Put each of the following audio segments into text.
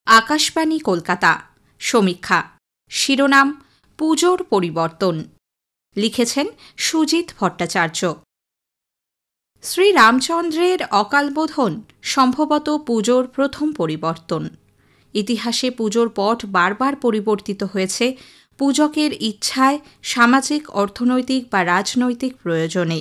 আকাশবাণী কলকাতা সমীক্ষা শিরোনাম পুজোর পরিবর্তন লিখেছেন সুজিত ভট্টাচার্য। শ্রীরামচন্দ্রের অকালবোধন সম্ভবত পুজোর প্রথম পরিবর্তন। ইতিহাসে পুজোর পট বারবার পরিবর্তিত হয়েছে পূজকের ইচ্ছায়, সামাজিক, অর্থনৈতিক বা রাজনৈতিক প্রয়োজনে।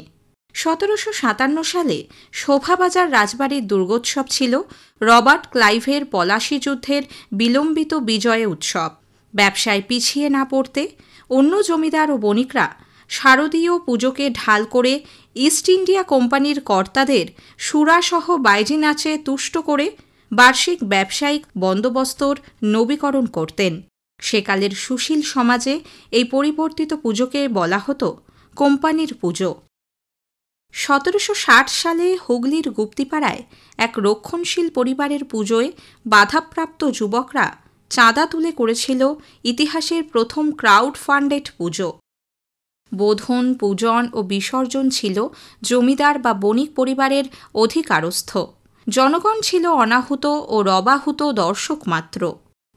1757 সালে শোভাবাজার রাজবাড়ির দুর্গোৎসব ছিল রবার্ট ক্লাইভের পলাশী যুদ্ধের বিলম্বিত বিজয় উৎসব। ব্যবসায় পিছিয়ে না পড়তে অন্য জমিদার ও বণিকরা শারদীয় পুজোকে ঢাল করে ইস্ট ইন্ডিয়া কোম্পানির কর্তাদের সুরাসহ বাইজি নাচে তুষ্ট করে বার্ষিক ব্যবসায়িক বন্দোবস্তর নবীকরণ করতেন। সেকালের সুশীল সমাজে এই পরিবর্তিত পুজোকে বলা হতো কোম্পানির পুজো। 1760 সালে হুগলির গুপ্তিপাড়ায় এক রক্ষণশীল পরিবারের পুজোয় বাধাপ্রাপ্ত যুবকরা চাঁদা তুলে করেছিল ইতিহাসের প্রথম ক্রাউড ফান্ডেড পুজো। বোধন, পূজন ও বিসর্জন ছিল জমিদার বা বণিক পরিবারের অধিকারস্থ। জনগণ ছিল অনাহুত ও রবাহুত দর্শক মাত্র।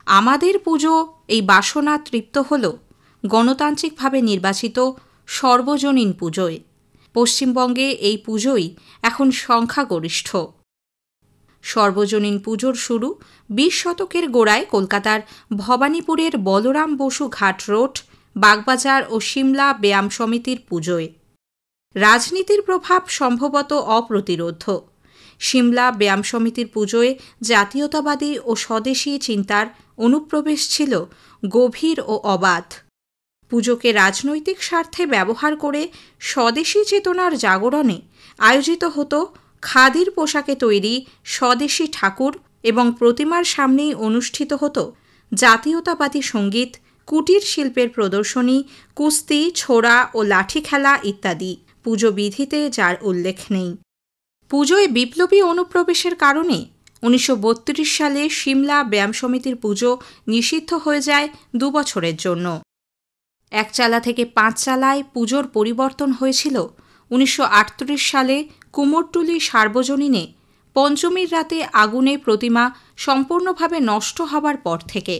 আমাদের পুজো এই বাসনা তৃপ্ত হল গণতান্ত্রিকভাবে নির্বাচিত সর্বজনীন পুজোয়। পশ্চিমবঙ্গে এই পুজোই এখন সংখ্যাগরিষ্ঠ। সর্বজনীন পুজোর শুরু 20 শতকের গোড়ায় কলকাতার ভবানীপুরের বলরাম বসু ঘাট রোড, বাগবাজার ও সিমলা ব্যায়াম সমিতির পুজোয়। রাজনীতির প্রভাব সম্ভবত অপ্রতিরোধ্য। সিমলা ব্যায়াম সমিতির পুজোয় জাতীয়তাবাদী ও স্বদেশী চিন্তার অনুপ্রবেশ ছিল গভীর ও অবাধ। পুজোকে রাজনৈতিক স্বার্থে ব্যবহার করে স্বদেশী চেতনার জাগরণে আয়োজিত হতো খাদির পোশাকে তৈরি স্বদেশী ঠাকুর এবং প্রতিমার সামনেই অনুষ্ঠিত হতো জাতীয়তাবাদী সঙ্গীত, কুটির শিল্পের প্রদর্শনী, কুস্তি, ছোড়া ও লাঠি খেলা ইত্যাদি। পুজো বিধিতে যার উল্লেখ নেই। পুজোয় বিপ্লবী অনুপ্রবেশের কারণে 1932 সালে সিমলা ব্যায়াম সমিতির পুজো নিষিদ্ধ হয়ে যায় 2 বছরের জন্য। 1 চালা থেকে 5 চালায় পুজোর পরিবর্তন হয়েছিল 1938 সালে কুমোরটুলি সার্বজনীনে পঞ্চমীর রাতে আগুনে প্রতিমা সম্পূর্ণভাবে নষ্ট হবার পর থেকে।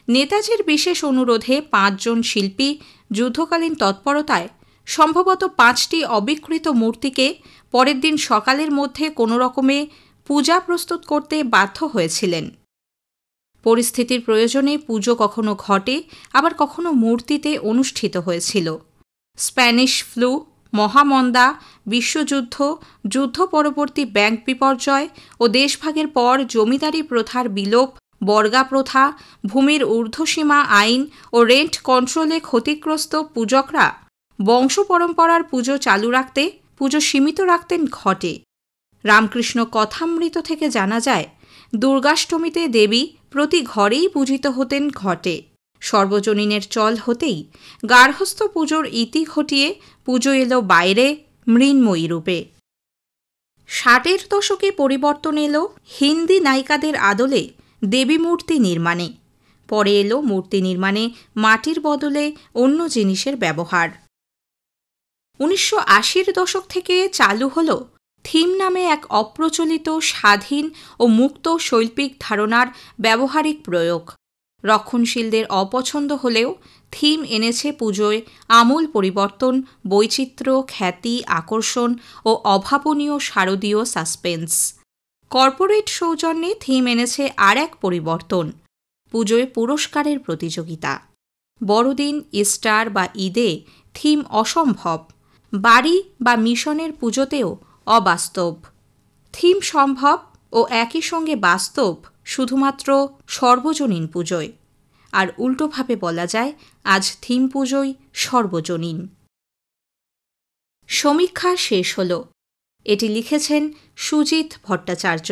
নেতাজির বিশেষ অনুরোধে 5 জন শিল্পী যুদ্ধকালীন তৎপরতায় সম্ভবত 5টি অবিকৃত মূর্তিকে পরের দিন সকালের মধ্যে কোনো রকমে পূজা প্রস্তুত করতে বাধ্য হয়েছিলেন। পরিস্থিতির প্রয়োজনে পুজো কখনো ঘটে, আবার কখনো মূর্তিতে অনুষ্ঠিত হয়েছিল। স্প্যানিশ ফ্লু, মহামন্দা, বিশ্বযুদ্ধ, যুদ্ধ পরবর্তী ব্যাংক বিপর্যয় ও দেশভাগের পর জমিদারি প্রথার বিলোপ, বর্গা প্রথা, ভূমির ঊর্ধ্বসীমা আইন ও রেন্ট কন্ট্রোলে ক্ষতিগ্রস্ত পূজকরা বংশ পরম্পরার পুজো চালু রাখতে, পুজো সীমিত রাখতেন ঘটে। রামকৃষ্ণ কথামৃত থেকে জানা যায় দুর্গাষ্টমীতে দেবী প্রতি ঘরেই পূজিত হতেন ঘটে। সর্বজনীনের চল হতেই গার্হস্থ্য পুজোর ইতি ঘটিয়ে পুজো এলো বাইরে মৃন্ময়ী রূপে। 60-এর দশকে পরিবর্তন এলো হিন্দি নায়িকাদের আদলে দেবী মূর্তি নির্মাণে। পরে এলো মূর্তি নির্মাণে মাটির বদলে অন্য জিনিসের ব্যবহার। 1980-র দশক থেকে চালু হল থিম নামে এক অপ্রচলিত, স্বাধীন ও মুক্ত শৈল্পিক ধারণার ব্যবহারিক প্রয়োগ। রক্ষণশীলদের অপছন্দ হলেও থিম এনেছে পুজোয় আমূল পরিবর্তন, বৈচিত্র্য, খ্যাতি, আকর্ষণ ও অভাবনীয় শারদীয় সাসপেন্স। কর্পোরেট সৌজন্যে থিম এনেছে আর এক পরিবর্তন, পুজোয় পুরস্কারের প্রতিযোগিতা। বড়দিন, ইস্টার বা ঈদে থিম অসম্ভব, বাড়ি বা মিশনের পুজোতেও অবাস্তব। থিম সম্ভব ও একই সঙ্গে বাস্তব শুধুমাত্র সর্বজনীন পুজোয়। আর উল্টোভাবে বলা যায় আজ থিম পুজোই সর্বজনীন। সমীক্ষা শেষ হল। এটি লিখেছেন সুজিত ভট্টাচার্য।